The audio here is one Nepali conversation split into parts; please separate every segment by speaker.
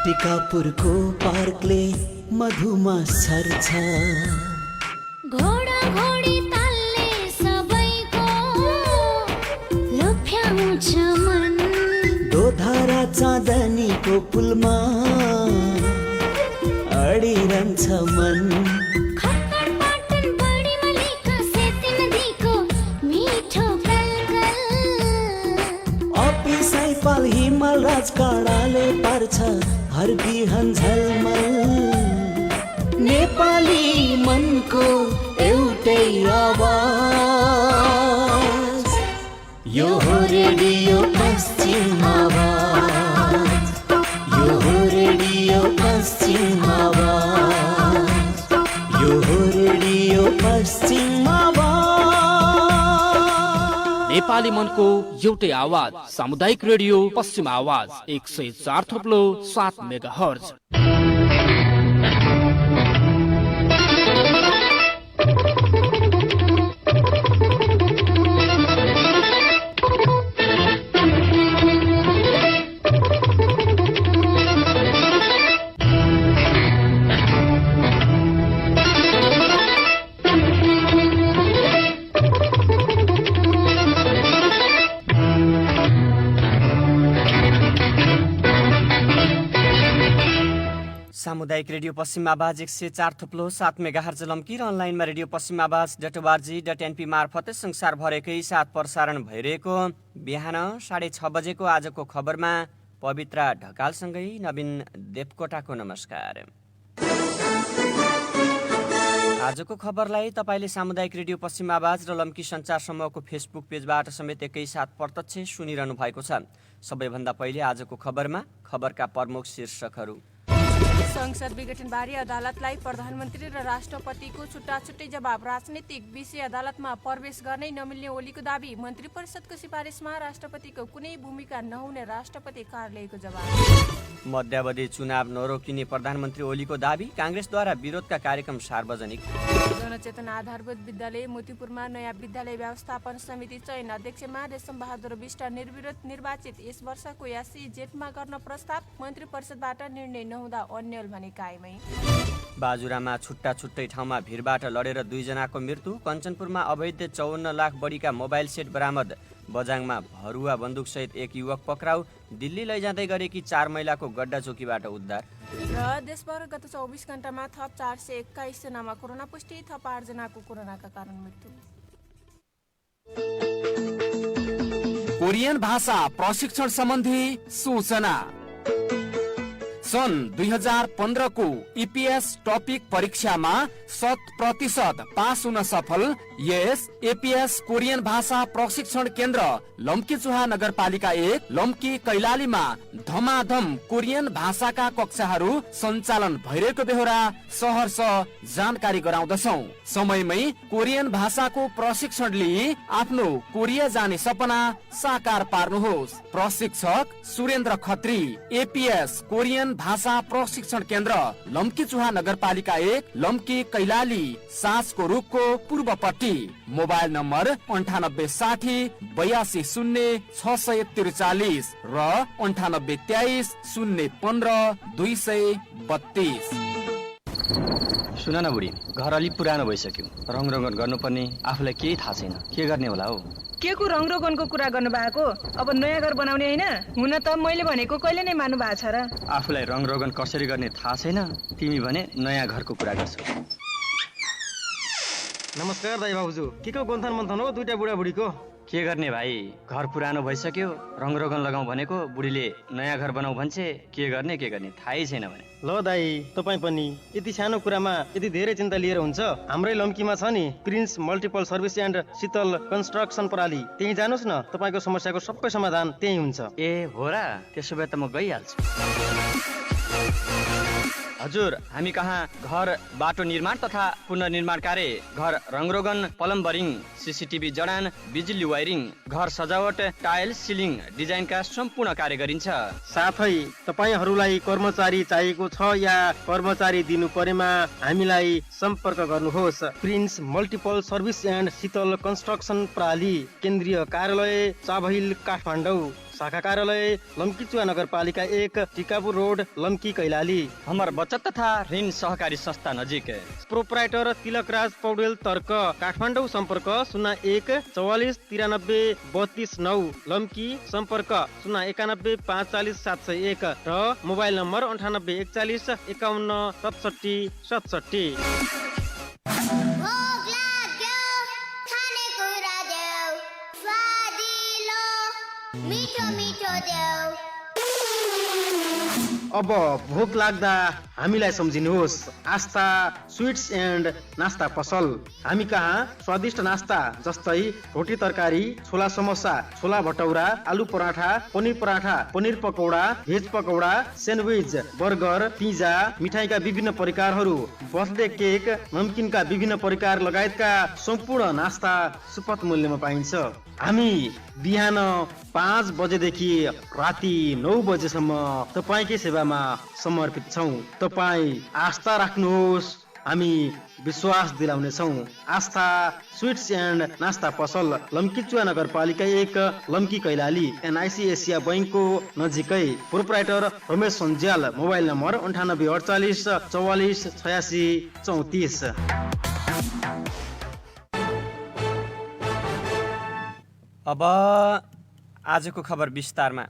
Speaker 1: टिकापुरको पार्कले मधुमा सर्छ,
Speaker 2: घोडा घोडी तालले सबैको लोभ्याउँछ मन।
Speaker 1: दोधारा चाँदनीको पुलमा अडिरहन्छ मन।
Speaker 2: खटखट पाटन बढी मलिका सेती नदीको मिठो कलकल।
Speaker 1: अपिसाइपाल हिमाल राजकाडाले पार्छ हर बिहान झलमल। नेपाली मनको एउटै आवाज, यो हो रेडियो पश्चिम आवाज, यो हो रेडियो पश्चिम आवाज, यो हो रेडियो पश्चिम आवाज।
Speaker 3: नेपाली मनको एउटै आवाज सामुदायिक रेडियो पश्चिम आवाज 104.7 मेगाहर्ज।
Speaker 4: सामुदायिक रेडियो पश्चिम आवाज 104.7 मेगाहर्ज लम्की र अनलाइनमा रेडियो पश्चिम आवाज .org.np मार्फत संसारभरकै साथ प्रसारण भइरहेको बिहान 6:30 बजेको आजको खबरमा पवित्रा ढकालसँगै नवीन देवकोटाको नमस्कार। आजको खबरलाई तपाईले सामुदायिक रेडियो पश्चिम आवाज र लम्की सञ्चार समूहको फेसबुक पेजबाट समेत एकैसाथ प्रत्यक्ष सुनिरहनु भएको छ। सबैभन्दा पहिले आजको खबरमा खबरका प्रमुख शीर्षकहरू।
Speaker 5: संसद विघटनबारे अदालतलाई प्रधानमन्त्री र राष्ट्रपतिको छुट्टा छुट्टै जवाब। राजनीतिक विषय अदालतमा प्रवेश गर्नै नमिल्ने ओलीको दाबी। मन्त्री परिषदको सिफारिसमा राष्ट्रपतिको कुनै भूमिका नहुने राष्ट्रपति कार्यालयको जवाब।
Speaker 4: मध्यावधि चुनाव नरोकिने प्रधानमन्त्री ओलीको दाबी। काङ्ग्रेसद्वारा विरोधका कार्यक्रम सार्वजनिक।
Speaker 5: जनचेतना आधारभूत विद्यालय मोतीपुरमा नयाँ विद्यालय व्यवस्थापन समिति चयन। अध्यक्षमा रेशम बहादुर विष्ट निर्विरोध निर्वाचित। यस वर्षको यासी जेठमा गर्न प्रस्ताव। मन्त्री परिषदबाट निर्णय नहुँदा अन्यल भने कायमै।
Speaker 4: बाजुरामा छुट्टा छुट्टै ठाउँमा भिडबाट लडेर 2 जनाको मृत्यु। कञ्चनपुरमा अवैध 54 लाख बढीका मोबाइल सेट बरामद। बजाङमा भरुवा बन्दुकसहित एक युवक पक्राउ। दिल्ली लैजाँदै गरेकी 4 महिलाको गड्डा चौकीबाट उद्धार।
Speaker 5: र देशभर गत 24 घण्टामा थप 421 जनामा कोरोना पुष्टि। थप 8 जनाको कोरोनाका कारण मृत्यु।
Speaker 3: कोरियन भाषा प्रशिक्षण सम्बन्धी सूचना। सन् 2015 को EPS टपिक परीक्षामा 100% पास हुन सफल यस APS कोरियन भाषा प्रशिक्षण केन्द्र लम्कीचुहा नगरपालिका 1 लम्की कैलालीमा धमाधम कोरियन भाषाका कक्षाहरू सञ्चालन भइरहेको बेहोरा सहर्ष जानकारी गराउँदछौ। समयमै कोरियन भाषाको प्रशिक्षण लिई आफ्नो कोरिया जाने सपना साकार पार्नुहोस्। प्रशिक्षक सुरेन्द्र खत्री। APS कोरियन भाषा प्रशिक्षण केन्द्र लम्कीचुहा नगरपालिका 1 लम्की कैलाली साँझको रुखको पूर्वपट्टि। मोबाइल नम्बर 9860 82 0643 र 9823 015 232।
Speaker 6: सुन न बुढी, घर अलि पुरानो भइसक्यो। रङरगन गर्नुपर्ने, आफूलाई केही थाहा छैन, के गर्ने होला हौ?
Speaker 7: के को रङरगनको कुरा गर्नु भएको? अब नयाँ घर बनाउने होइन? हुन त मैले भनेको कहिले नै मान्नु भएको छ र?
Speaker 6: आफूलाई रङरगन कसरी गर्ने थाहा छैन, तिमी भने नयाँ घरको कुरा गर्छौ।
Speaker 8: नमस्कार दाइ बाबुजू, के को गोन्थन मन्थन हो दुईटा बुढाबुढीको?
Speaker 6: के गर्ने भाइ, घर पुरानो भइसक्यो, रङरगन लगाउँ भनेको, बुढीले नयाँ घर बनाऊ भन्छ। के गर्ने थाहै छैन भने।
Speaker 8: ल दाइ, तपाईँ पनि यति सानो कुरामा यति धेरै चिन्ता लिएर हुन्छ? हाम्रै लम्कीमा छ नि prince multiple service and Sheetal construction प्रणाली, त्यही जानुहोस् न, तपाईँको समस्याको सबै समाधान त्यही हुन्छ।
Speaker 6: ए हो र, त्यसो भए त म गइहाल्छु। हजुर, हामी कहाँ घर बाटो निर्माण तथा पुनर्निर्माण कार्य, घर रङरोगन, प्लम्बरिङ, CCTV जडान, बिजुली वायरिङ, घर सजावट, टाइल, सिलिङ डिजाइनका सम्पूर्ण कार्य गरिन्छ।
Speaker 8: साथै तपाईहरूलाई कर्मचारी चाहिएको छ या कर्मचारी दिनु परेमा हामीलाई सम्पर्क गर्नुहोस्। Prince multiple service and Sheetal construction प्रणाली, केन्द्रीय कार्यालय चाबहिल काठमाडौँ। शाखा कार्यालय लम्कीचुवा नगरपालिका 1 टिकापुर रोड लम्की कैलाली।
Speaker 6: हमर बचत तथा ऋण सहकारी संस्था नजिक।
Speaker 8: प्रोप्राइटर तिलकराज पौडेल तर्क काठमाडौँ सम्पर्क 01 44 93 32 9 लम्की सम्पर्क 091 45 701 र मोबाइल नम्बर 98 41 51 67 67।
Speaker 2: भोग लाग्यो खानेकुरा देऊ स्वादिलो मिठो मिठो देऊ।
Speaker 8: अब भोक लाग्दा हामीलाई सम्झिनुहोस् आस्था स्वीट्स एन्ड नास्ता पसल। हामी कहाँ स्वादिष्ट नास्ता जस्तै रोटी तरकारी, छोला samosa, chhola bhatura, aloo paratha, paneer pakora, veg pakora, sandwich, burger, pizza, मिठाईका विभिन्न प्रकारहरू, बर्थडे केक, नमकिनका विभिन्न प्रकार लगायतका सम्पूर्ण नास्ता सुपथ मूल्यमा पाइन्छ। हामी बिहान 5 बजेदेखि राति 9 बजेसम्म तपाईँकै सेवामा समर्पित छौँ। तपाईँ आस्था राख्नुहोस्, हामी विश्वास दिलाउनेछौँ। आस्था स्वीट्स एन्ड नास्ता पसल लम्कीचुवा नगरपालिका 1 लम्की कैलाली एनआइसी एसिया बैङ्कको नजिकै। Proprietor Ramesh Sanjyal. Mobile number 98 48 44 86 34।
Speaker 4: अब आजको खबर विस्तारमा।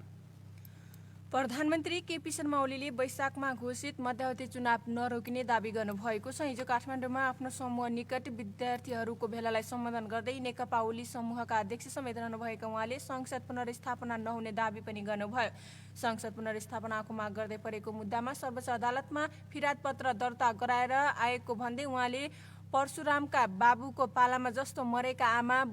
Speaker 5: प्रधानमन्त्री केपी शर्मा ओलीले वैशाखमा घोषित मध्यावधि चुनाव नरोकिने दावी गर्नुभएको छ। हिजो काठमाडौँमा आफ्नो समूह निकट विद्यार्थीहरूको भेलालाई सम्बोधन गर्दै नेकपा ओली समूहका अध्यक्ष समेत रहनुभएका उहाँले संसद पुनर्स्थापना नहुने दावी पनि गर्नुभयो। संसद पुनर्स्थापनाको माग गर्दै परेको मुद्दामा सर्वोच्च अदालतमा फिर्याद पत्र दर्ता गराएर आएको भन्दै उहाँले परशुरामका बाबुको पालामा जस्तो मरेका आमा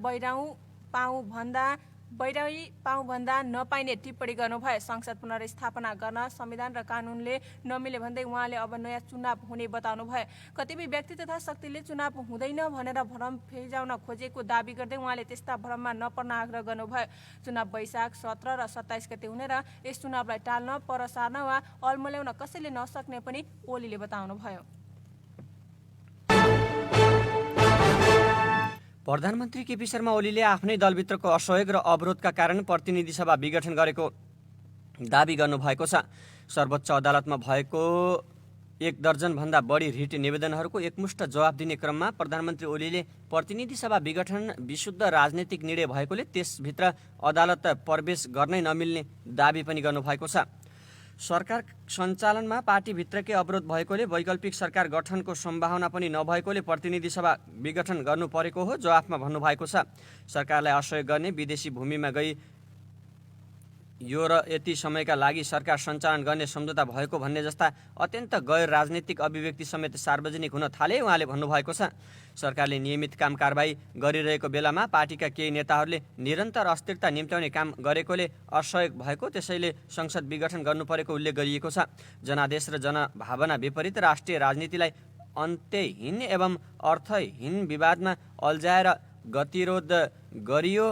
Speaker 5: बैराई पाउँभन्दा नपाइने टिप्पणी गर्नुभयो। संसद पुनर्स्थापना गर्न संविधान र कानुनले नमिले भन्दै उहाँले अब नयाँ चुनाव हुने बताउनुभयो। कतिपय व्यक्ति तथा शक्तिले चुनाव हुँदैन भनेर भ्रम फिजाउन खोजेको दावी गर्दै उहाँले त्यस्ता भ्रममा नपर्न आग्रह गर्नुभयो। चुनाव वैशाख 17 र 27 गते हुने र यस चुनावलाई टाल्न, पर सार्न वा अल्मल्याउन कसैले नसक्ने पनि ओलीले बताउनुभयो।
Speaker 4: प्रधानमन्त्री केपी शर्मा ओलीले आफ्नै दलभित्रको असहयोग र अवरोधका कारण प्रतिनिधि सभा विघटन गरेको दावी गर्नुभएको छ। सर्वोच्च अदालतमा भएको 1 दर्जनभन्दा बढी रिट निवेदनहरूको एकमुष्ट जवाब दिने क्रममा प्रधानमन्त्री ओलीले प्रतिनिधि सभा विघटन विशुद्ध राजनीतिक निर्णय भएकोले त्यसभित्र अदालत प्रवेश गर्नै नमिल्ने दावी पनि गर्नुभएको छ। सरकार सञ्चालनमा पार्टीभित्रकै अवरोध भएकोले वैकल्पिक सरकार गठनको सम्भावना पनि नभएकोले प्रतिनिधि सभा विघटन गर्नु परेको हो जवाफमा भन्नुभएको छ। सरकारलाई असहयोग गर्ने विदेशी भूमिमा गई यो र यति समयका लागि सरकार सञ्चालन गर्ने सम्झौता भएको भन्ने जस्ता अत्यन्त गैर राजनीतिक अभिव्यक्ति समेत सार्वजनिक हुन थाले उहाँले भन्नुभएको छ। सरकारले नियमित काम कारबाही गरिरहेको बेलामा पार्टीका केही नेताहरूले निरन्तर अस्थिरता निम्त्याउने काम गरेकोले असहयोग भएको, त्यसैले संसद विघटन गर्नु परेको उल्लेख गरिएको छ। जनादेश र जनभावना विपरीत राष्ट्रिय राजनीतिलाई अन्त्यहीन एवं अर्थहीन विवादमा अल्झाएर गतिरोध गरियो।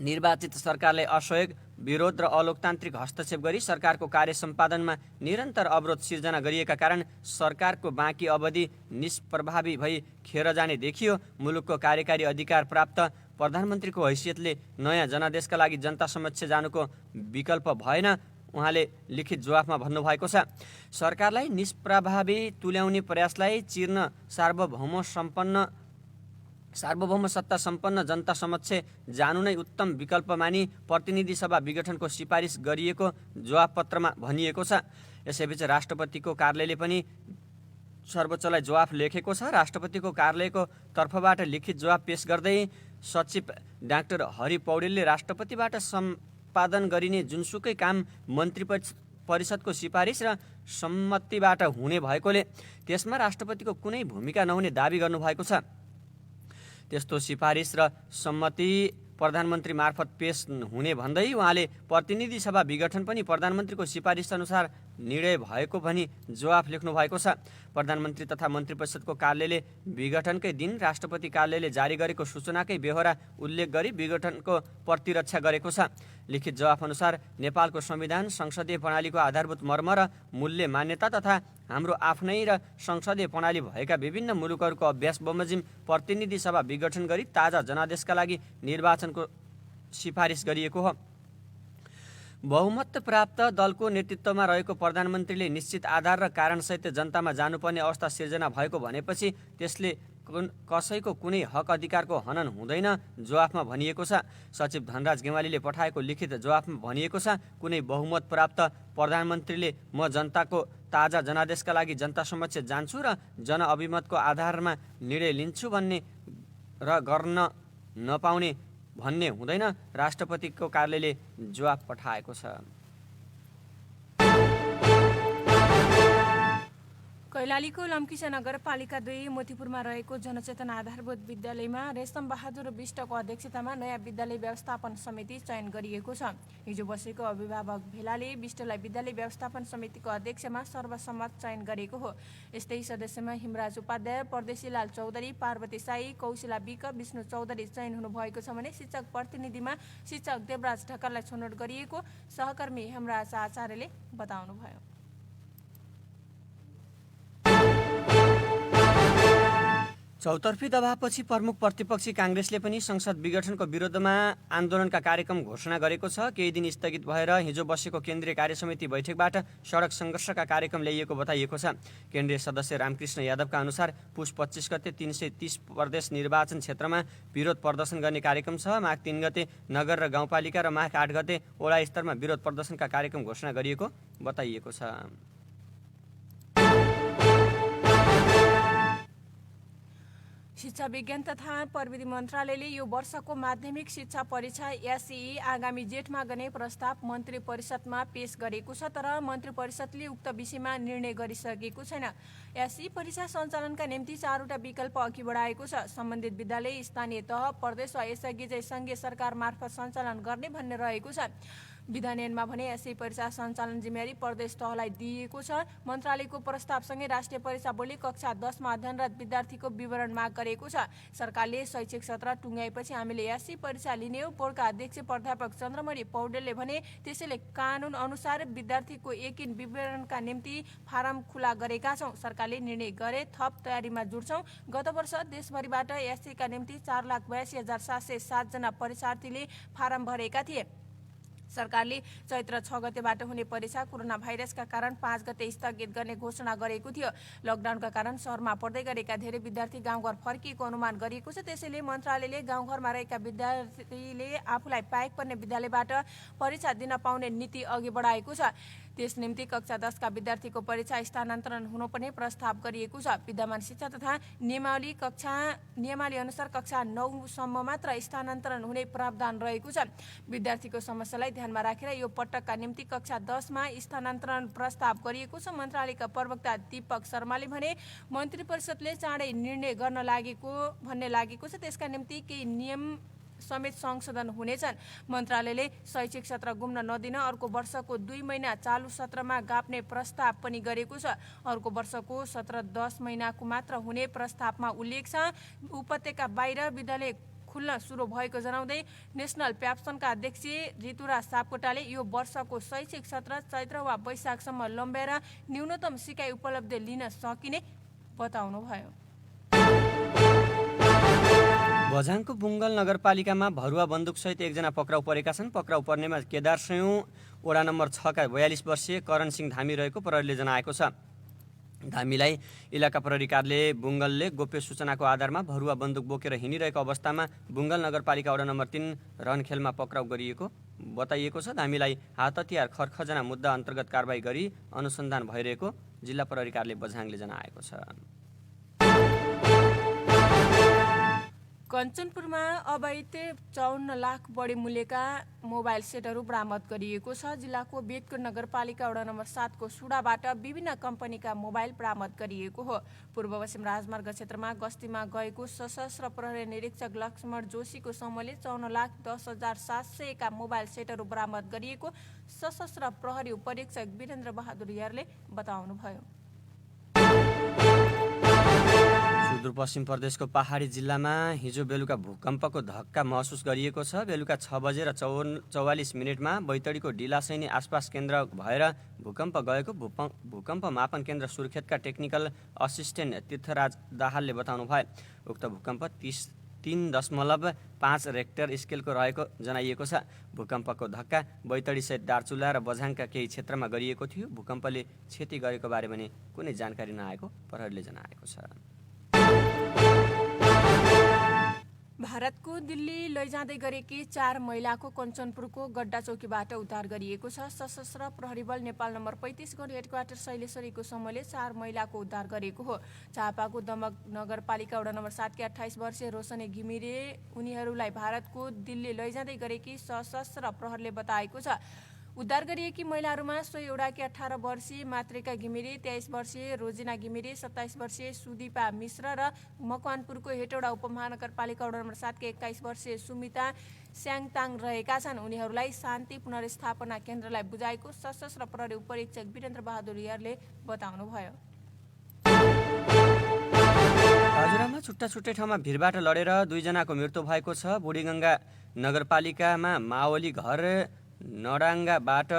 Speaker 4: निर्वाचित सरकारले असहयोग, विरोध र अलोकतान्त्रिक हस्तक्षेप गरी सरकारको कार्य सम्पादनमा निरन्तर अवरोध सिर्जना गरिएका कारण सरकारको बाँकी अवधि निष्प्रभावी भई खेर जाने देखियो। मुलुकको कार्यकारी अधिकार प्राप्त प्रधानमन्त्रीको हैसियतले नयाँ जनादेशका लागि जनता समक्ष जानुको विकल्प भएन, उहाँले लिखित जवाफमा भन्नुभएको छ। सरकारलाई निष्प्रभावी तुल्याउने प्रयासलाई चिर्न सार्वभौम सत्ता सम्पन्न जनता समक्ष जानु नै उत्तम विकल्प मानी प्रतिनिधि सभा विघटनको सिफारिस गरिएको जवाफपत्रमा भनिएको छ। यसैबीच राष्ट्रपतिको कार्यालयले पनि सर्वोच्चलाई जवाफ लेखेको छ। राष्ट्रपतिको कार्यालयको तर्फबाट लिखित जवाफ पेश गर्दै सचिव डाक्टर हरि पौडेलले राष्ट्रपतिबाट सम्पादन गरिने जुनसुकै काम मन्त्री परिषदको सिफारिस र सम्मतिबाट हुने भएकोले त्यसमा राष्ट्रपतिको कुनै भूमिका नहुने दावी गर्नुभएको छ। त्यस्तो सिफारिस र सम्मति प्रधानमन्त्री मार्फत पेश हुने भन्दै उहाँले प्रतिनिधि सभा विघटन पनि प्रधानमन्त्रीको सिफारिस अनुसार निर्णय भएको भनी जवाफ लेख्नु भएको छ। प्रधानमन्त्री तथा मन्त्री परिषदको कार्यालयले विघटनकै दिन राष्ट्रपति कार्यालयले जारी गरेको सूचनाकै बेहोरा उल्लेख गरी विघटनको प्रतिरक्षा गरेको छ। लिखित जवाफ अनुसार नेपालको संविधान, संसदीय प्रणालीको आधारभूत मर्म र मूल्य मान्यता तथा हाम्रो आफ्नै र संसदीय प्रणाली भएका विभिन्न मुलुकहरूको अभ्यास बमोजिम प्रतिनिधि सभा विघटन गरी ताजा जनादेशका लागि निर्वाचनको सिफारिस गरिएको हो। बहुमत प्राप्त दलको नेतृत्वमा रहेको प्रधानमन्त्रीले निश्चित आधार र कारणसहित जनतामा जानुपर्ने अवस्था सिर्जना भएको भनेपछि त्यसले कसैको कुनै हक अधिकारको हनन हुँदैन जवाफमा भनिएको छ। सचिव धनराज गेवालीले पठाएको लिखित जवाफमा भनिएको छ, कुनै बहुमत प्राप्त प्रधानमन्त्रीले म जनताको ताजा जनादेशका लागि जनता समक्ष जान्छु र जनअभिमतको आधारमा निर्णय लिन्छु भन्ने र गर्न नपाउने भन्ने हुँदैन, राष्ट्रपतिको कार्यालयले जवाफ पठाएको छ।
Speaker 5: कैलालीको लम्कीसा नगरपालिका 2 मोतीपुरमा रहेको जनचेतना आधारभूत विद्यालयमा रेशम बहादुर विष्टको अध्यक्षतामा नयाँ विद्यालय व्यवस्थापन समिति चयन गरिएको छ। हिजो बसेको अभिभावक भेलाले विष्टलाई विद्यालय व्यवस्थापन समितिको अध्यक्षमा सर्वसम्मत चयन गरेको हो। यस्तै सदस्यमा हिमराज उपाध्याय, परदेशीलाल चौधरी, पार्वती साई, कौशिला विक, विष्णु चौधरी चयन हुनुभएको छ भने शिक्षक प्रतिनिधिमा शिक्षक देवराज ढकाललाई छनौट गरिएको सहकर्मी हेमराज आचार्यले बताउनुभयो।
Speaker 4: चौतर्फी दबावपछि प्रमुख प्रतिपक्षी काङ्ग्रेसले पनि संसद विघटनको विरोधमा आन्दोलनका कार्यक्रम घोषणा गरेको छ। केही दिन स्थगित भएर हिजो बसेको केन्द्रीय कार्यसमिति बैठकबाट सडक सङ्घर्षका कार्यक्रम ल्याइएको बताइएको छ। केन्द्रीय सदस्य रामकृष्ण यादवका अनुसार पुस 25 गते 330 प्रदेश निर्वाचन क्षेत्रमा विरोध प्रदर्शन गर्ने कार्यक्रम छ। माघ 3 गते नगर र गाउँपालिका र माघ 8 गते वडा स्तरमा विरोध प्रदर्शनका कार्यक्रम घोषणा गरिएको बताइएको छ।
Speaker 5: शिक्षा विज्ञान तथा प्रविधि मन्त्रालयले यो वर्षको माध्यमिक शिक्षा परीक्षा एसईई आगामी जेठमा गर्ने प्रस्ताव मन्त्री परिषदमा पेश गरेको छ, तर मन्त्री परिषदले उक्त विषयमा निर्णय गरिसकेको छैन। एसईई परीक्षा सञ्चालनका निम्ति 4वटा विकल्प अघि बढाएको छ। सम्बन्धित विद्यालय स्थानीय तह, प्रदेश वा यसअघि चाहिँ सङ्घीय सरकार मार्फत सञ्चालन गर्ने भन्ने रहेको छ। विधानयनमा भने एसई परीक्षा सञ्चालन जिम्मेवारी प्रदेश तहलाई दिइएको छ। मन्त्रालयको प्रस्तावसँगै राष्ट्रिय परीक्षा बोर्डले कक्षा 10 मा अध्ययनरत विद्यार्थीको विवरण माग गरेको छ। सरकारले शैक्षिक सत्र टुङ्गाएपछि हामीले एसई परीक्षा लिने हो। बोर्डका अध्यक्ष प्राध्यापक चन्द्रमणि पौडेलले भने त्यसैले कानुन अनुसार विद्यार्थीको एकिन विवरणका निम्ति फारम खुला गरेका छौँ। सरकारले निर्णय गरे थप तयारीमा जुट्छौँ। गत वर्ष देशभरिबाट एसईका निम्ति 4,82,707 जना परीक्षार्थीले फारम भरेका थिए। सरकारले चैत्र 6 गतेबाट हुने परीक्षा कोरोना भाइरसका कारण 5 गते स्थगित गर्ने घोषणा गरेको थियो। लकडाउनका कारण शहरमा पढ्दै गरेका धेरै विद्यार्थी गाउँघर फर्किएको अनुमान गरिएको छ। त्यसैले मन्त्रालयले गाउँघरमा रहेका विद्यार्थीले आफूलाई पाएक पर्ने विद्यालयबाट परीक्षा दिन पाउने नीति अघि बढाएको छ। त्यस निम्ति कक्षा 10 का विद्यार्थीको परीक्षा स्थानान्तरण हुनुपर्ने प्रस्ताव गरिएको छ। विद्यमान शिक्षा तथा नियमावली अनुसार कक्षा 9 सम्म मात्र स्थानान्तरण हुने प्रावधान रहेको छ। विद्यार्थीको समस्यालाई ध्यानमा राखेर यो पटकका निम्ति कक्षा 10 मा स्थानान्तरण प्रस्ताव गरिएको छ। मन्त्रालयका प्रवक्ता दीपक शर्माले भने मन्त्री परिषदले चाँडै निर्णय गर्न लागेको छ। त्यसका निम्ति केही नियम समेत संशोधन हुनेछन्। मन्त्रालयले शैक्षिक सत्र गुम्न नदिन अर्को वर्षको 2 महिना चालु सत्रमा गाप्ने प्रस्ताव पनि गरेको छ। अर्को वर्षको सत्र 10 महिनाको मात्र हुने प्रस्तावमा उल्लेख छ। उपत्यका बाहिर विद्यालय खुल्न सुरु भएको जनाउँदै नेसनल प्याप्सनका अध्यक्ष ऋतुराज सापकोटाले यो वर्षको शैक्षिक सत्र चैत्र वा वैशाखसम्म लम्ब्याएर न्यूनतम सिकाइ उपलब्धि लिन सकिने बताउनुभयो।
Speaker 4: बझाङको बुङ्गल नगरपालिकामा भरुवा बन्दुकसहित एकजना पक्राउ परेका छन्। पक्राउ पर्नेमा केदार सयौं वडा नम्बर 6 का 42 वर्षीय करण सिंह धामी रहेको प्रहरीले जनाएको छ। धामीलाई इलाका प्रहरी कार्यालय बुङ्गलले गोप्य सूचनाको आधारमा भरुवा बन्दुक बोकेर हिँडिरहेको अवस्थामा बुङ्गल नगरपालिका वडा नम्बर 3 रनखेलमा पक्राउ गरिएको बताइएको छ। धामीलाई हात हतियार खर्खजना मुद्दा अन्तर्गत कारबाही गरी अनुसन्धान भइरहेको जिल्ला प्रहरी कार्यालय बझाङले जनाएको छ।
Speaker 5: कञ्चनपुरमा अवैध 54 लाख बढी मूल्यका मोबाइल सेटहरू बरामद गरिएको छ। जिल्लाको बेतपुर नगरपालिका वडा नम्बर 7 को सुडाबाट विभिन्न कम्पनीका मोबाइल बरामद गरिएको हो। पूर्व पश्चिम राजमार्ग क्षेत्रमा गस्तीमा गएको सशस्त्र प्रहरी निरीक्षक लक्ष्मण जोशीको समूहले 54,10,700 का मोबाइल सेटहरू बरामद गरिएको सशस्त्र प्रहरी उपरीक्षक वीरेन्द्र बहादुर यारले बताउनुभयो।
Speaker 4: सुदूरपश्चिम प्रदेशको पहाडी जिल्लामा हिजो बेलुका भूकम्पको धक्का महसुस गरिएको छ। बेलुका 6:44 बैतडीको ढिलासैनी आसपास केन्द्र भएर भूकम्प गएको भूकम्प मापन केन्द्र सुर्खेतका टेक्निकल असिस्टेन्ट तीर्थराज दाहालले बताउनु भयो। उक्त भूकम्प 3.5 रेक्टर स्केलको रहेको जनाइएको छ। भूकम्पको धक्का बैतडीसहित दार्चुला र बझाङका केही क्षेत्रमा गरिएको थियो। भूकम्पले क्षति गरेको बारे भने कुनै जानकारी नआएको प्रहरीले जनाएको छ।
Speaker 5: भारतको दिल्ली लैजाँदै गरेकी 4 महिलाको कञ्चनपुरको गड्डा चौकीबाट उद्धार गरिएको छ। सशस्त्र प्रहरी बल नेपाल नम्बर 35 गण हेडक्वार्टर शैलेश्वरीको समूहले 4 महिलाको उद्धार गरेको हो। झापाको दमक नगरपालिका वडा नम्बर 7 की 28 वर्षीय रोशनी घिमिरे उनीहरूलाई भारतको दिल्ली लैजाँदै गरेकी सशस्त्र प्रहरीले बताएको छ। उद्धार गरिएकी महिलाहरूमा 100 18 वर्षीय मातृका घिमिरे, 23 वर्षीय रोजिना घिमिरे, 27 वर्षीय सुदीपा मिश्र र मकवानपुरको हेटौडा उपमहानगरपालिका वडा नम्बर 7 की 21 वर्षीय सुमिता स्याङताङ रहेका छन्। उनीहरूलाई शान्ति पुनर्स्थापना केन्द्रलाई बुझाएको सशस्त्र प्रहरी उपरीक्षक वीरेन्द्र बहादुर यारले बताउनुभयो।
Speaker 4: हजुरआमा छुट्टा छुट्टै ठाउँमा भिरबाट लडेर 2 जनाको मृत्यु भएको छ। बुढीगङ्गा नगरपालिकामा माओली घर नडाङ्गाबाट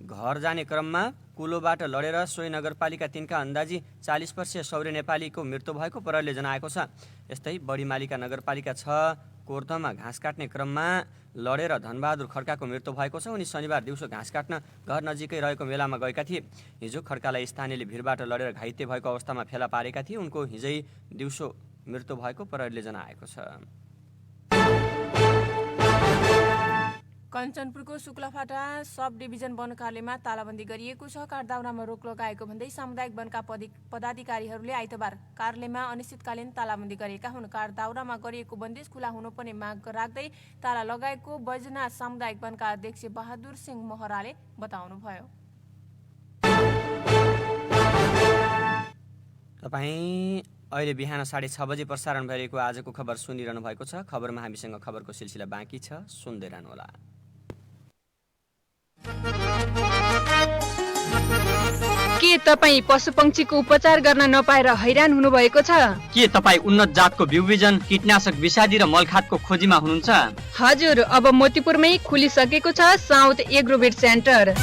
Speaker 4: घर जाने क्रममा कुलोबाट लडेर सोही नगरपालिका 3 का अन्दाजी 40 वर्षीय सौर्य नेपालीको मृत्यु भएको प्रहरीले जनाएको छ। यस्तै बढीमालिका नगरपालिका 6 कोर्दमा घाँस काट्ने क्रममा लडेर धनबहादुर खड्काको मृत्यु भएको छ। उनी शनिबार दिउँसो घाँस काट्न घर नजिकै रहेको मेलामा गएका थिए। हिजो खड्कालाई स्थानीयले भिरबाट लडेर घाइते भएको अवस्थामा फेला पारेका थिए। उनको हिजै दिउँसो मृत्यु भएको प्रहरीले जनाएको छ।
Speaker 5: कञ्चनपुरको शुक्लाफाटा सब डिभिजन वन कार्यालयमा तालाबन्दी गरिएको छ। कारदाउरामा रोक लगाएको भन्दै सामुदायिक वनका पदाधिकारीहरूले आइतबार कार्यालयमा अनिश्चितकालीन तालाबन्दी गरेका हुन्। कारदाउरामा गरिएको बन्देज खुला हुनुपर्ने माग राख्दै ताला लगाएको बैजनाथ सामुदायिक वनका अध्यक्ष बहादुर सिंह महराले बताउनुभयो।
Speaker 4: तपाईँ अहिले बिहान 6:30 बजे प्रसारण भइरहेको आजको खबर सुनिरहनु भएको छ। खबरमा हामीसँग खबरको सिलसिला बाँकी छ, सुन्दै रहनुहोला।
Speaker 7: के तपाईँ पशुपक्षीको उपचार गर्न नपाएर हैरान हुनुभएको छ?
Speaker 6: के तपाईँ उन्नत जातको बिउ बिजन, कीटनाशक विषादी र मलखादको खोजीमा हुनुहुन्छ?
Speaker 7: हजुर, अब मोतीपुरमै खुलिसकेको छ साउथ एग्रोवेट सेन्टर।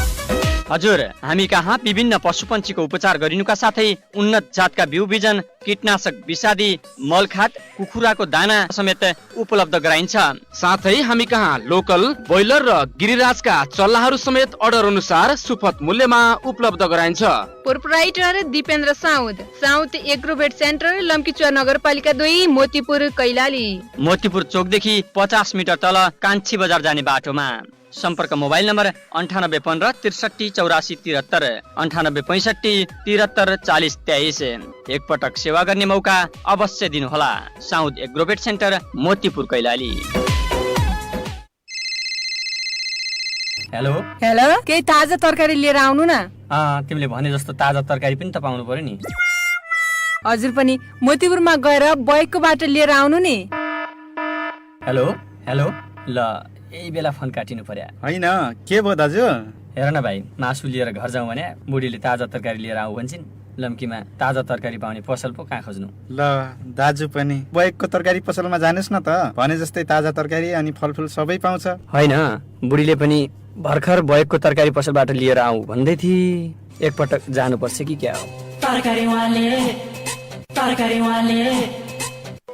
Speaker 6: हजुर, हामी कहाँ विभिन्न पशुपन्छीको उपचार गरिनुका साथै उन्नत जातका बिउ बिजन, कीटनाशक विषादी, मलखाद, कुखुराको दाना समेत उपलब्ध गराइन्छ।
Speaker 3: साथै हामी कहाँ लोकल ब्रोइलर र गिरिराजका चल्लाहरू समेत अर्डर अनुसार सुपथ मूल्यमा उपलब्ध गराइन्छ।
Speaker 7: Proprietor Dipendra South Agrovet Centre, Lamkichuwa नगरपालिका 2, मोतीपुर कैलाली।
Speaker 6: मोतीपुर चोकदेखि 50 मिटर तल कान्छी बजार जाने बाटोमा। सम्पर्क मोबाइल नम्बर 9815 63 84 73, 9865 73 40 23। एकपटक सेवा गर्ने मौका अवश्य दिनुहोला। South Agrovet centre, Motipur Kailali.
Speaker 4: Hello,
Speaker 7: केही ताजा तरकारी लिएर आउनु न।
Speaker 4: तिमीले भने जस्तो ताजा तरकारी पनि त पाउनु पर्यो नि।
Speaker 7: हजुर पनि मोतीपुरमा गएर बैकको बाटो लिएर आउनु नि।
Speaker 4: हेलो, ल यही बेला फोन काटिनु पर्यो।
Speaker 9: होइन, के भयो दाजु?
Speaker 4: हेर न भाइ, मासु लिएर घर जाउँ भने बुढीले ताजा तरकारी लिएर आऊ भन्छन्। लम्कीमा ताजा तरकारी पाउने पसल पो कहाँ खोज्नु?
Speaker 9: ल दाजु पनि बैकको तरकारी पसलमा जानुहोस् न त, भने जस्तै ताजा तरकारी अनि फलफुल सबै पाउँछ।
Speaker 4: होइन, बुढीले पनि भर्खर बैकको तरकारी पसलबाट लिएर आऊ भन्दै थिए। एकपटक जानुपर्छ कि क्या हो?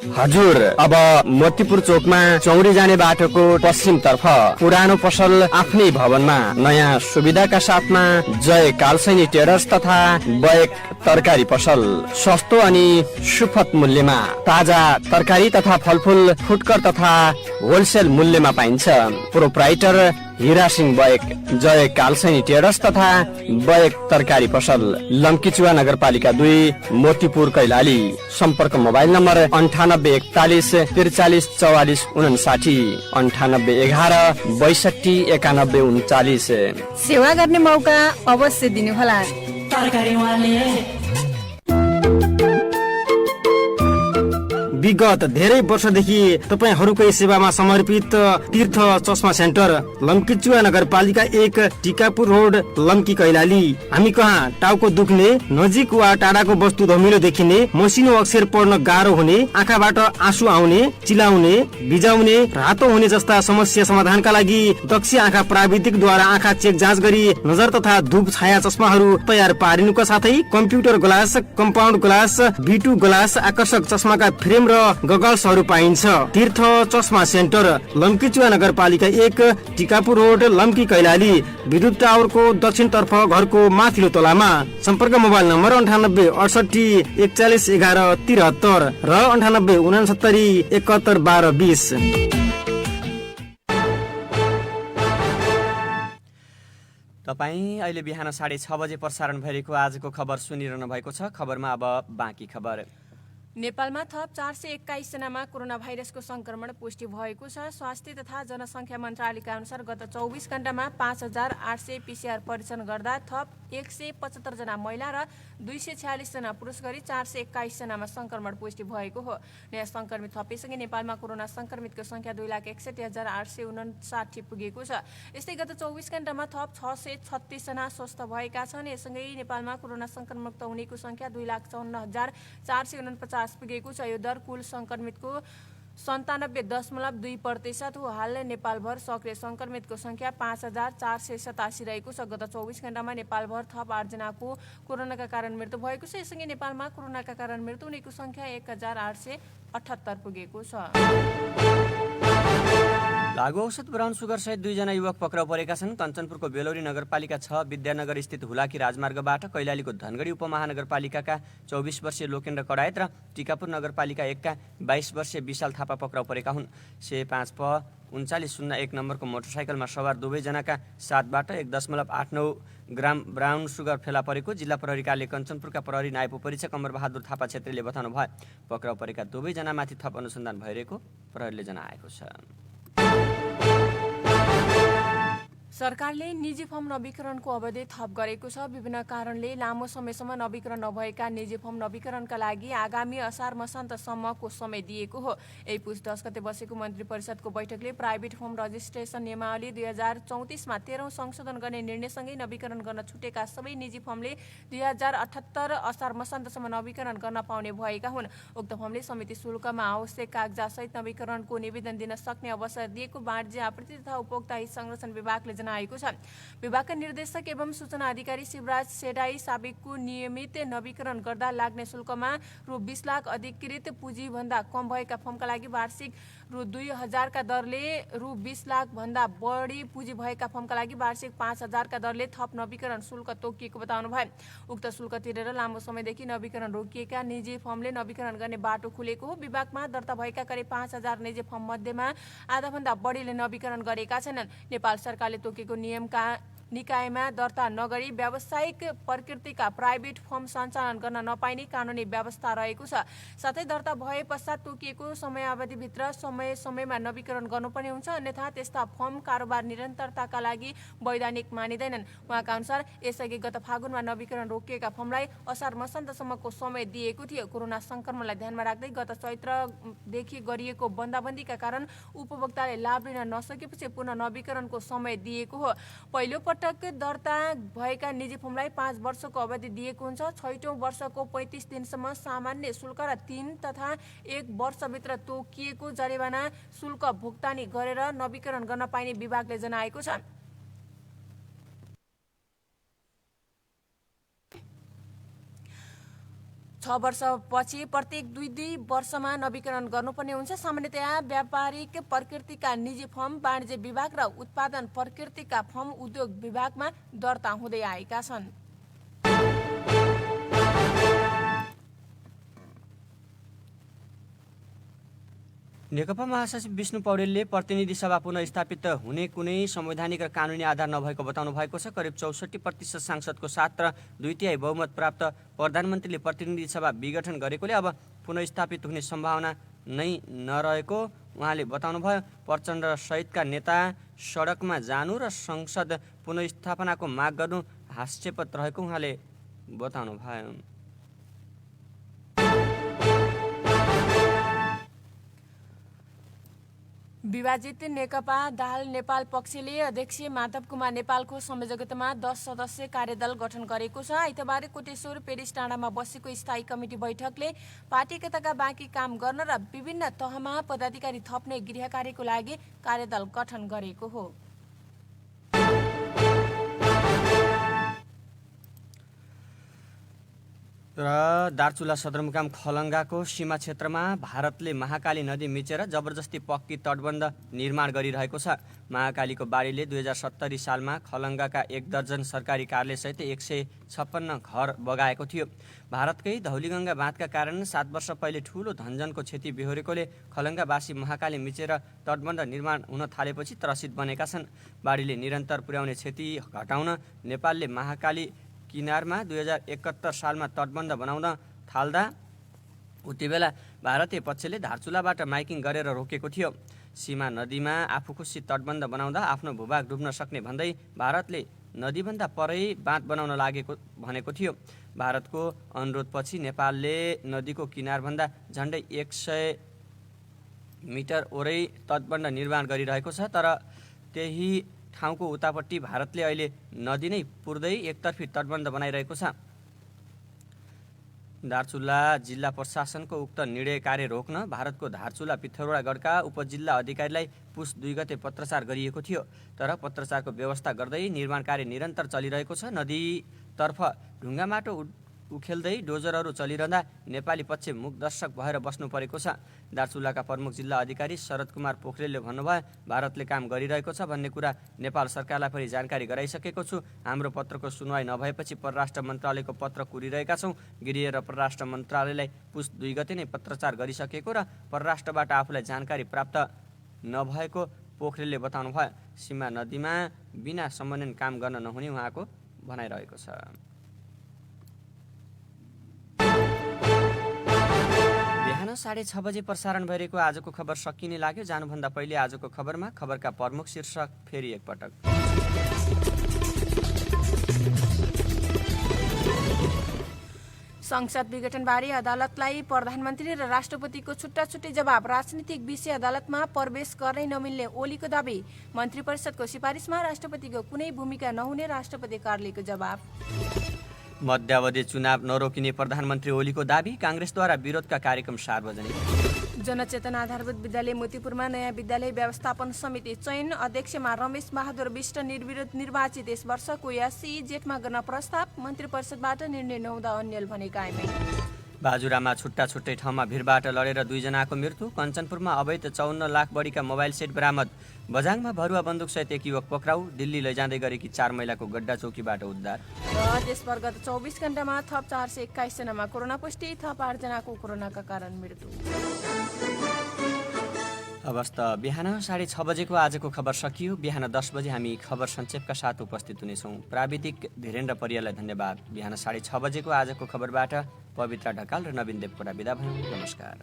Speaker 4: हजुर, अब मोतीपुर चोकमा चौरी जाने बाटोको पश्चिम तर्फ पुरानो पसल आफ्नै भवनमा नयाँ सुविधाका साथमा जय कालसैनी टेरर्स तथा बैक तरकारी पसल सस्तो अनि सुपथ मूल्यमा ताजा तरकारी तथा फलफुल फुटकर तथा होलसेल मूल्यमा पाइन्छ। प्रोप्राइटर हिरा सिंह बैक, जय कालसैनी टेरर्स तथा बैक तरकारी पसल, लम्कीचुवा नगरपालिका 2, मोतीपुर कैलाली। सम्पर्क मोबाइल नम्बर 9841 43 44 59, 9811 62 91 39।
Speaker 7: सेवा गर्ने मौका अवश्य दिनुहोला।
Speaker 8: विगत धेरै वर्षदेखि तपाईहरूकै सेवामा समर्पित तीर्थ चस्मा सेन्टर, लम्कीचुवा नगरपालिका 1, टिकापुर रोड, लम्की कैलाली। हामी कहाँ टाउको दुख्ने, नजिक वा टाढाको वस्तु धमिलो देखिने, मसिनो अक्षर पढ्न गाह्रो हुने, आँखाबाट आँसु आउने, चिलाउने, बिजाउने, रातो हुने जस्ता समस्या समाधानका लागि दक्ष आँखा प्राविधिकद्वारा आँखा चेक जाँच गरी नजर तथा धूप छाया चस्माहरू तयार पारिनुका साथै computer glass, compound glass, B2 glass, आकर्षक चस्माका फ्रेम र गगल्सहरू पाइन्छ। तीर्थ चस्मा सेन्टर लम्कीचुवा नगरपालिका 1 टिकापुर रोड लम्की कैलाली विद्युत टावरको दक्षिणतर्फ घरको माथिल्लो तलामा। सम्पर्क मोबाइल नम्बर 98 68 41 11 73 र 98 69 71 12 20।
Speaker 4: तपाईँ अहिले बिहान 6:30 बजे प्रसारण भइरहेको आजको खबर सुनिरहनु भएको छ। खबरमा अब बाँकी खबर।
Speaker 5: नेपालमा थप 421 जनामा कोरोना भाइरसको संक्रमण पुष्टि भएको छ। स्वास्थ्य तथा जनसङ्ख्या मन्त्रालयका अनुसार गत 24 घण्टामा 5800 PCR परीक्षण गर्दा थप 175 जना महिला र 246 जना पुरुष गरी 421 जनामा संक्रमण पुष्टि भएको हो। नयाँ संक्रमित थपेसँगै नेपालमा कोरोना संक्रमितको संख्या 2,61,859 पुगेको छ। यस्तै गत 24 घण्टामा थप 636 जना स्वस्थ भएका छन्। यससँगै नेपालमा कोरोना संक्रमणमुक्त हुनेको संख्या 2,54,449 पुगेको छ। यो दर कुल संक्रमितको 97.2% हो। हाल नेपालभर सक्रिय संक्रमितको संख्या 5,487 रहेको छ। गत 24 घण्टामा नेपालभर थप 8 जनाको कोरोनाका कारण मृत्यु भएको छ। यससँगै नेपालमा कोरोनाका कारण मृत्यु हुनेको संख्या 1,878 पुगेको छ।
Speaker 4: लागु औषध ब्राउन सुगर सहित 2 जना युवक पक्राउ परेका छन्। कञ्चनपुरको बेलौरी नगरपालिका 6 विद्यानगर स्थित हुलाकी राजमार्गबाट कैलालीको धनगढी उपमहानगरपालिकाका 24 वर्षीय लोकेन्द्र कडायत र टिकापुर नगरपालिका 1 का 22 वर्षीय विशाल थापा पक्राउ परेका हुन्। C5 प 3901 नम्बरको मोटरसाइकलमा सवार दुवैजनाका साथबाट 1.89 ग्राम ब्राउन सुगर फेला परेको जिल्ला प्रहरी कार्यालय कञ्चनपुरका प्रहरी नायब उपरीक्षक अमरबहादुर थापा छेत्रीले बताउनु भयो। पक्राउ परेका दुवैजनामाथि थप अनुसन्धान भइरहेको प्रहरीले जनाएको छ।
Speaker 5: सरकारले निजी फर्म नवीकरणको अवधि थप गरेको छ। विभिन्न कारणले लामो समयसम्म नवीकरण नभएका निजी फर्म नवीकरणका लागि आगामी असार मसान्तसम्मको समय दिएको हो। यही पुस 10 गते बसेको मन्त्री परिषदको बैठकले प्राइभेट फर्म रजिस्ट्रेसन नियमावली 2034 मा 13औं संशोधन गर्ने निर्णयसँगै नवीकरण गर्न छुटेका सबै निजी फर्मले 2078 असार मसान्तसम्म नवीकरण गर्न पाउने भएका हुन्। उक्त फर्मले समिति शुल्कमा आवश्यक कागजातसहित नवीकरणको निवेदन दिन सक्ने अवसर दिएको वाणिज्य आपूर्ति तथा उपभोक्ता हित संरक्षण विभागले जनाएको छ। विभागका निर्देशक एवं सूचना अधिकारी शिवराज सेडाई साबिकको नियमित नवीकरण गर्दा लाग्ने शुल्कमा रु 20 लाख अधिकृत पुँजीभन्दा कम भएका फर्मका लागि वार्षिक रु 2000 का दरले रु 20 लाख भन्दा बढी पुँजी भएका फर्मका लागि वार्षिक 5000 का दरले थप नवीकरण शुल्क तोकिएको बताउनु भयो। उक्त शुल्क तिरेर लामो समयदेखि नवीकरण रोकिएका निजी फर्मले नवीकरण गर्ने बाटो खुलेको हो। विभागमा दर्ता भएका करिब 5000 निजी फर्म मध्येमा आधाभन्दा बढीले नवीकरण गरेका छैनन्। नेपाल सरकारले तोकेको निकायमा दर्ता नगरी व्यावसायिक प्रकृतिका प्राइभेट फर्म सञ्चालन गर्न नपाइने कानुनी व्यवस्था रहेको छ। साथै दर्ता भए पश्चात तोकिएको समयावधिभित्र समयमा नवीकरण गर्नुपर्ने हुन्छ, अन्यथा त्यस्ता फर्म कारोबार निरन्तरताका लागि वैधानिक मानिँदैनन्। उहाँका अनुसार यसअघि गत फागुनमा नवीकरण रोकिएका फर्मलाई असार मसान्तसम्मको समय दिएको थियो। कोरोना संक्रमणलाई ध्यानमा राख्दै गत चैत्रदेखि गरिएको बन्दाबन्दीका कारण उपभोक्ताले लाभ लिन नसकेपछि पुनः नवीकरणको समय दिएको हो। पहिलो पटक दर्ता भएका निजी फर्मलाई 5 वर्षको अवधि दिएको हुन्छ। 6औं वर्षको 35 दिनसम्म सामान्य शुल्क र 3 तथा 1 वर्षभित्र तोकिएको जरिवाना शुल्क भुक्तानी गरेर नवीकरण गर्न पाइने विभागले जनाएको छ। छ वर्षपछि प्रत्येक 2 वर्षमा नवीकरण गर्नुपर्ने हुन्छ। सामान्यतया व्यापारिक प्रकृतिका निजी फर्म वाणिज्य विभाग र उत्पादन प्रकृतिका फर्म उद्योग विभागमा दर्ता हुँदै आएका छन्।
Speaker 4: नेकपा महासचिव विष्णु पौडेलले प्रतिनिधि सभा पुनः स्थापित हुने कुनै संवैधानिक र कानुनी आधार नभएको बताउनु भएको छ। करिब 64% सांसदको साथ र 2/3 बहुमत प्राप्त प्रधानमन्त्रीले प्रतिनिधि सभा विघटन गरेकोले अब पुनः स्थापित हुने सम्भावना नै नरहेको उहाँले बताउनु भयो। प्रचण्ड सहितका नेता सडकमा जानु र संसद पुनःस्थापनाको माग गर्नु हास्यास्पद रहेको उहाँले बताउनु भयो।
Speaker 5: विभाजित नेकपा दाहाल नेपाल पक्षले अध्यक्ष माधव कुमार नेपालको संयोजकतामा 10 सदस्यीय कार्यदल गठन गरेको छ। आइतबार कोटेश्वर पेरिस डाँडामा बसेको स्थायी कमिटी बैठकले पार्टीकताका बाँकी काम गर्न र विभिन्न तहमा पदाधिकारी थप्ने गृह कार्यको लागि कार्यदल गठन गरेको हो।
Speaker 4: र दार्चुला सदरमुकाम खलङ्गाको सीमा क्षेत्रमा भारतले महाकाली नदी मिचेर जबरजस्ती पक्की तटबन्ध निर्माण गरिरहेको छ। महाकालीको बाढीले 2070 सालमा खलङ्गाका 1 दर्जन सरकारी कार्यालयसहित 156 घर बगाएको थियो। भारतकै धौलीगङ्गा बाँधका कारण 7 वर्ष पहिले ठूलो धनजनको क्षति बेहोरेकोले खलङ्गावासी महाकाली मिचेर तटबन्ध निर्माण हुन थालेपछि त्रसित बनेका छन्। बाढीले निरन्तर पुर्याउने क्षति घटाउन नेपालले महाकाली किनारमा 2071 सालमा तटबन्ध बनाउन थाल्दा उति बेला भारतीय पक्षले धारचुलाबाट माइकिङ गरेर रोकेको थियो। सीमा नदीमा आफू खुसी तटबन्ध बनाउँदा आफ्नो भूभाग डुब्न सक्ने भन्दै भारतले नदीभन्दा परै बाँध बनाउन लागेको भनेको थियो। भारतको अनुरोधपछि नेपालले नदीको किनारभन्दा झन्डै 100 मिटर ओरै तटबन्ध निर्माण गरिरहेको छ। तर त्यही ठाउँको उतापट्टि भारतले अहिले नदी नै पुर्दै एकतर्फी तटबन्ध बनाइरहेको छ। दार्चुला जिल्ला प्रशासनको उक्त निर्णय कार्य रोक्न भारतको धारचुला पिथौरागढका उपजिल्ला अधिकारीलाई पुस 2 गते पत्रचार गरिएको थियो। तर पत्रचारको व्यवस्था गर्दै निर्माण कार्य निरन्तर चलिरहेको छ। नदीतर्फ ढुङ्गा माटो उखेल्दै डोजरहरू चलिरहँदा नेपाली पक्ष मुखदर्शक भएर बस्नु परेको छ। दार्चुलाका प्रमुख जिल्ला अधिकारी शरद कुमार पोखरेलले भन्नुभयो, भारतले काम गरिरहेको छ भन्ने कुरा नेपाल सरकारलाई पनि जानकारी गराइसकेको छु। हाम्रो पत्रको सुनवाई नभएपछि परराष्ट्र मन्त्रालयको पत्र कुरिरहेका छौँ। गृह र परराष्ट्र मन्त्रालयलाई पुस 2 गते नै पत्रचार गरिसकेको र परराष्ट्रबाट आफूलाई जानकारी प्राप्त नभएको पोखरेलले बताउनुभयो। सीमा नदीमा बिना समन्वय काम गर्न नहुने उहाँको भनाइरहेको छ। बिहान 6:30 बजे प्रसारण भइरहेको आजको खबर सकिने लाग्यो। जानुभन्दा पहिले आजको खबरमा खबरका प्रमुख शीर्षक फेरि एकपटक।
Speaker 5: संसद विघटनबारे अदालतलाई प्रधानमन्त्री र राष्ट्रपतिको छुट्टा छुट्टै जवाब। राजनीतिक विषय अदालतमा प्रवेश गर्नै नमिल्ने ओलीको दाबी। मन्त्री परिषदको सिफारिसमा राष्ट्रपतिको कुनै भूमिका नहुने राष्ट्रपति कार्यालयको जवाब।
Speaker 4: मध्यावधि चुनाव नरोकिने प्रधानमन्त्री ओलीको दाबी। काङ्ग्रेसद्वारा विरोधका कार्यक्रम सार्वजनिक।
Speaker 5: जनचेतना आधारभूत विद्यालय मोतीपुरमा नयाँ विद्यालय व्यवस्थापन समिति चयन। अध्यक्षमा रमेश बहादुर विष्ट निर्विरोध निर्वाचित। यस वर्षको एससी जेठमा गर्न प्रस्ताव। मन्त्री परिषदबाट निर्णय नहुँदा अन्यल भने कायमै।
Speaker 4: बाजुरामा छुट्टा छुट्टै ठाउँमा भिडबाट लडेर 2 जनाको मृत्यु। कञ्चनपुरमा अवैध 54 लाख बढीका मोबाइल सेट बरामद। बझाङमा भरुवा बन्दुकसहित 1 युवक पक्राउ। दिल्ली लैजाँदै गरेकी 4 महिलाको गड्डा चौकीबाट उद्धार।
Speaker 5: र देशभर गत 24 घण्टामा थप 421 जनामा कोरोना पुष्टि। थप 8 जनाको कोरोनाका कारण मृत्यु।
Speaker 4: अवस्था बिहान 6:30 बजेको आजको खबर सकियो। बिहान 10 बजे हामी खबर सञ्क्षेपका साथ उपस्थित हुनेछौँ। प्राविधिक धीरेन्द्र परियालाई धन्यवाद। बिहान 6:30 बजेको आजको खबरबाट पवित्र ढकाल र नवीन देवकोटा बिदा भयौँ। नमस्कार।